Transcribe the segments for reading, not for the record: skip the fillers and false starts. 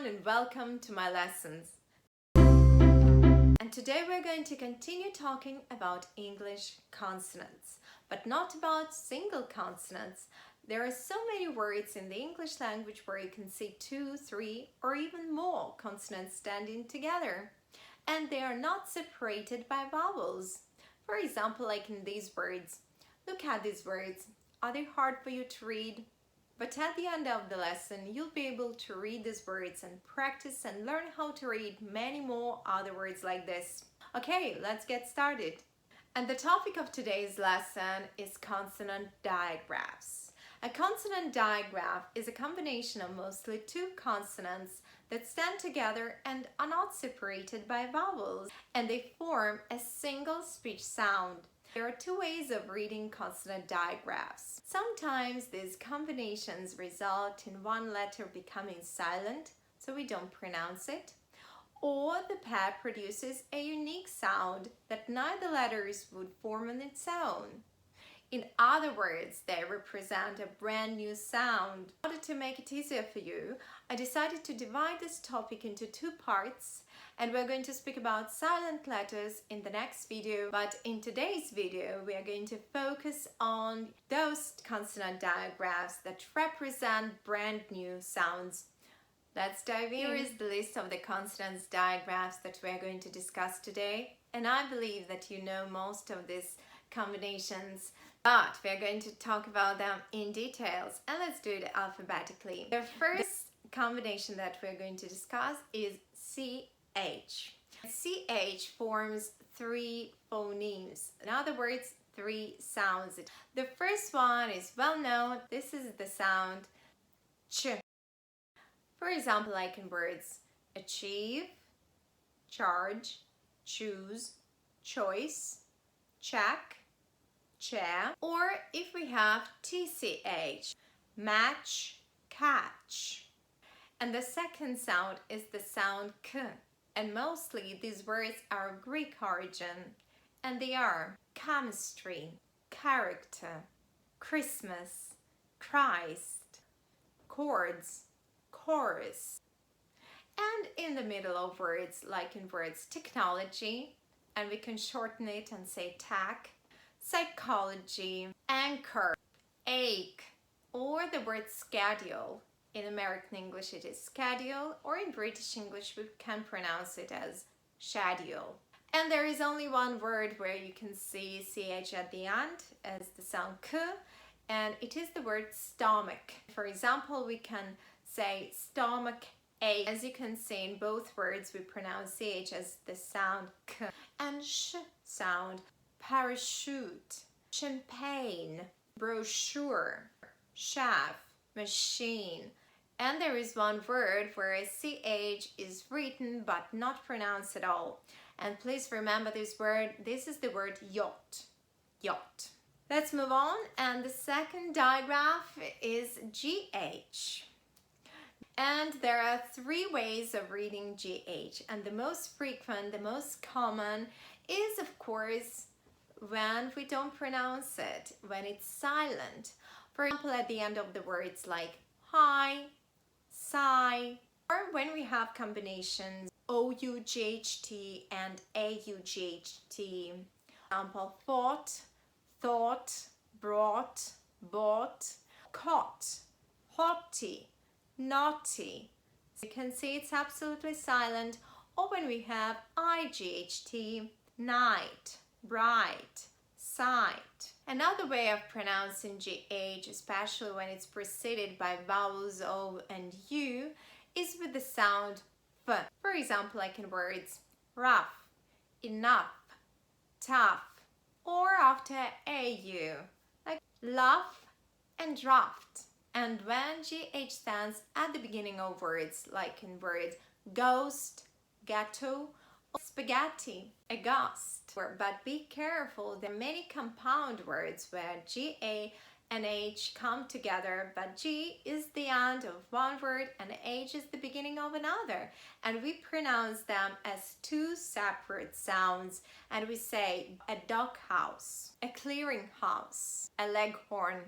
and welcome to my lessons. And today we're going to continue talking about English consonants, but not about single consonants. There are so many words in the English language where you can see 2, 3 or even more consonants standing together, and they are not separated by vowels. For example, like in these words. Look at these words. Are they hard for you to read? But at the end of the lesson, you'll be able to read these words and practice and learn how to read many more other words like this. Okay, let's get started. And the topic of today's lesson is consonant digraphs. A consonant digraph is a combination of mostly two consonants that stand together and are not separated by vowels, and they form a single speech sound. There are two ways of reading consonant digraphs. Sometimes these combinations result in one letter becoming silent, so we don't pronounce it, or the pair produces a unique sound that neither letters would form on its own. In other words, they represent a brand new sound. In order to make it easier for you, I decided to divide this topic into two parts, and we're going to speak about silent letters in the next video, but in today's video we are going to focus on those consonant digraphs that represent brand new sounds. Let's dive in. Here is the list of the consonants digraphs that we're going to discuss today, and I believe that you know most of these combinations, but we're going to talk about them in details, and let's do it alphabetically. The first combination that we're going to discuss is CH. CH forms three phonemes. In other words, three sounds. The first one is well known. This is the sound ch. For example, like in words achieve, charge, choose, choice, check, chair, or if we have TCH, match, catch. And the second sound is the sound k, and mostly these words are of Greek origin, and they are chemistry, character, Christmas, Christ, chords, chorus. And in the middle of words, like in words technology, and we can shorten it and say tech, psychology, anchor, ache, or the word schedule. In American English it is schedule, or in British English we can pronounce it as schedule. And there is only one word where you can see CH at the end as the sound k, and it is the word stomach. For example, we can say stomach ache. As you can see in both words we pronounce CH as the sound k. And sh sound, parachute, champagne, brochure, chef, machine. And there is one word where CH is written but not pronounced at all. And please remember this word. This is the word yacht. Yacht. Let's move on. And the second digraph is GH. And there are three ways of reading GH. And the most frequent, the most common is, of course, when we don't pronounce it, when it's silent. For example, at the end of the words like hi, sigh, or when we have combinations OUGHT and AUGHT. For example, thought, brought, bought, caught, haughty, naughty. So you can see it's absolutely silent. Or when we have IGHT, night, bright, sight. Another way of pronouncing GH, especially when it's preceded by vowels O and U, is with the sound F. For example, like in words rough, enough, tough, or after AU, like laugh and draft. And when GH stands at the beginning of words, like in words ghost, ghetto, spaghetti, aghast. But be careful, there are many compound words where GA and H come together, but G is the end of one word and H is the beginning of another, and we pronounce them as two separate sounds, and we say a doghouse, a clearinghouse, a leghorn.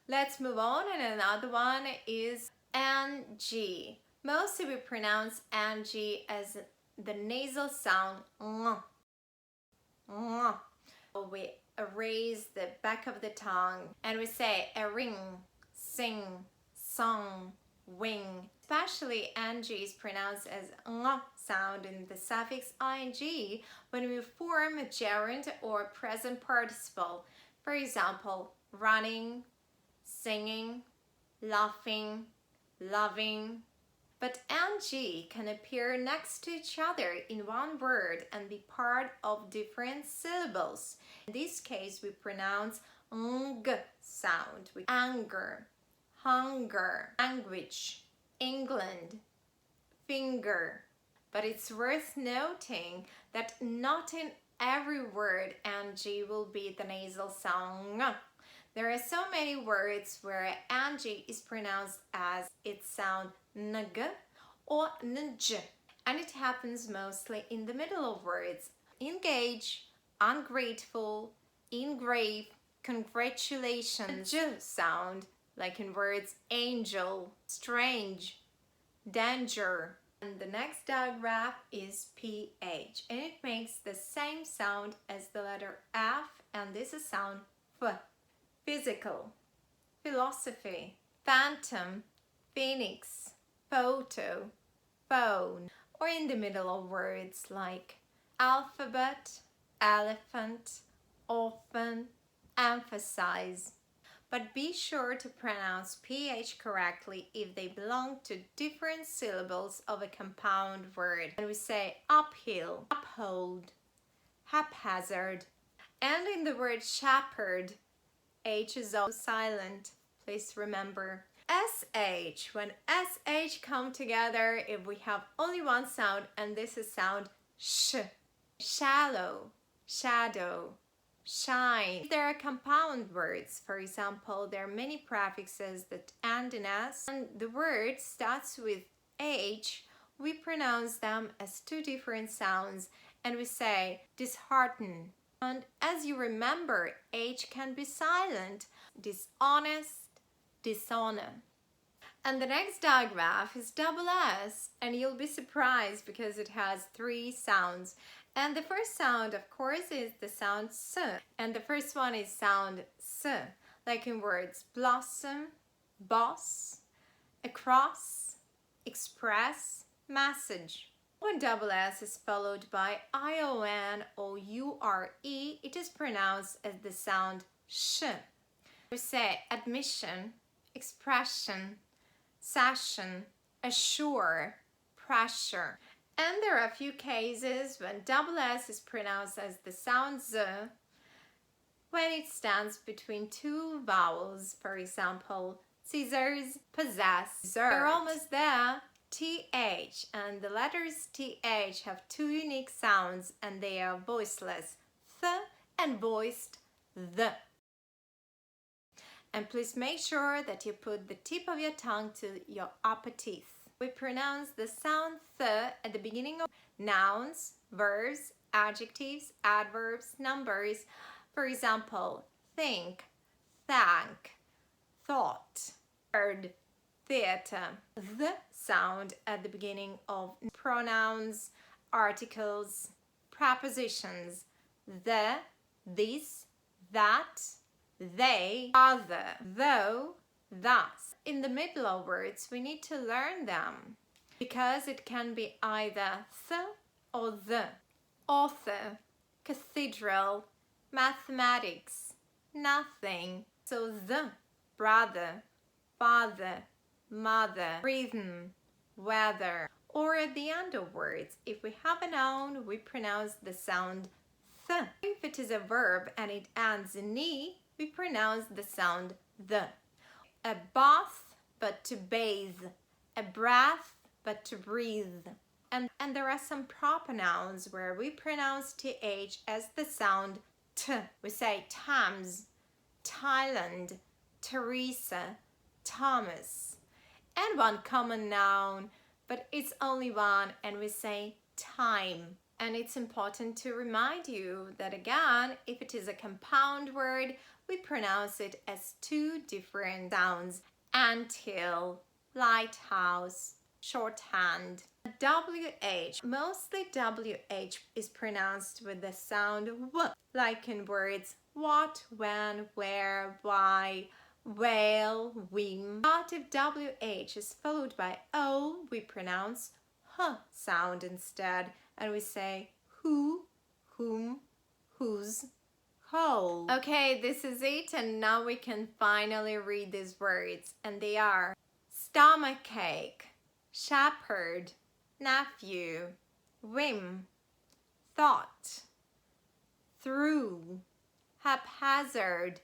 Let's move on, and another one is NG. Mostly we pronounce ng as the nasal sound ng. Ng. We erase the back of the tongue and we say a ring, sing, song, wing. Especially ng is pronounced as ng sound in the suffix ing when we form a gerund or present participle. For example, running, singing, laughing, loving. But ng can appear next to each other in one word and be part of different syllables. In this case, we pronounce ng sound with anger, hunger, language, England, finger. But it's worth noting that not in every word ng will be the nasal sound ng. There are so many words where ng is pronounced as its sound ng or nj, and it happens mostly in the middle of words. Engage, ungrateful, engrave, congratulations. J sound, like in words angel, strange, danger. And the next digraph is PH, and it makes the same sound as the letter F, and this is sound F. Physical, philosophy, phantom, phoenix, photo, phone, or in the middle of words like alphabet, elephant, orphan, emphasize. But be sure to pronounce PH correctly if they belong to different syllables of a compound word. And we say uphill, uphold, haphazard. And in the word shepherd, H is also silent. Please remember. SH. When SH come together, if we have only one sound, and this is sound sh. Shallow, shadow, shine. There are compound words. For example, there are many prefixes that end in S, and the word starts with H. We pronounce them as two different sounds, and we say dishearten. And as you remember, H can be silent, dishonest, dishonor. And the next digraph is double S, and you'll be surprised because it has three sounds. And the first sound, of course, is the sound S, and the first one is sound S, like in words blossom, boss, across, express, message. When double S is followed by ION or URE, it is pronounced as the sound sh. We say admission, expression, session, assure, pressure. And there are a few cases when double S is pronounced as the sound Z when it stands between two vowels. For example, scissors, possess. We're almost there. TH, and the letters TH have two unique sounds, and they are voiceless, th and voiced, the. And please make sure that you put the tip of your tongue to your upper teeth. We pronounce the sound th at the beginning of nouns, verbs, adjectives, adverbs, numbers. For example, think, thank, thought, heard, theater. The sound at the beginning of pronouns, articles, prepositions. The, this, that, they, other, though, thus. In the middle of words, we need to learn them because it can be either th or the. Author, cathedral, mathematics, nothing. So the, brother, father, mother, rhythm, weather. Or at the end of words, if we have a noun, we pronounce the sound th. If it is a verb and it ends in e, we pronounce the sound the. A bath, but to bathe. A breath, but to breathe. And there are some proper nouns where we pronounce th as the sound t. We say Thames, Thailand, Teresa, Thomas. And one common noun, but it's only one, and we say time. And it's important to remind you that again, if it is a compound word, we pronounce it as two different sounds. Anthill, lighthouse, shorthand. WH, mostly WH is pronounced with the sound W, like in words what, when, where, why, whale, whim. But if WH is followed by O, we pronounce H sound instead, and we say who, whom, whose, whole. Okay, this is it, and now we can finally read these words, and they are stomachache, shepherd, nephew, whim, thought, through, haphazard.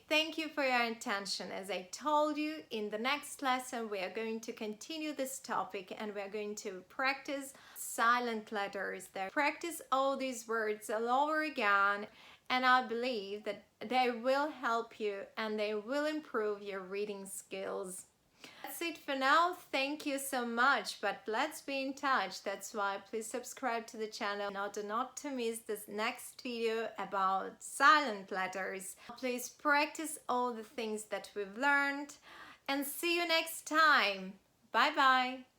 Thank you for your attention. As I told you, in the next lesson we are going to continue this topic and we are going to practice silent letters there. Practice all these words all over again, and I believe that they will help you and they will improve your reading skills. That's it for now. Thank you so much, but let's be in touch. That's why please subscribe to the channel in order not to miss this next video about silent letters. Please practice all the things that we've learned and see you next time. Bye bye.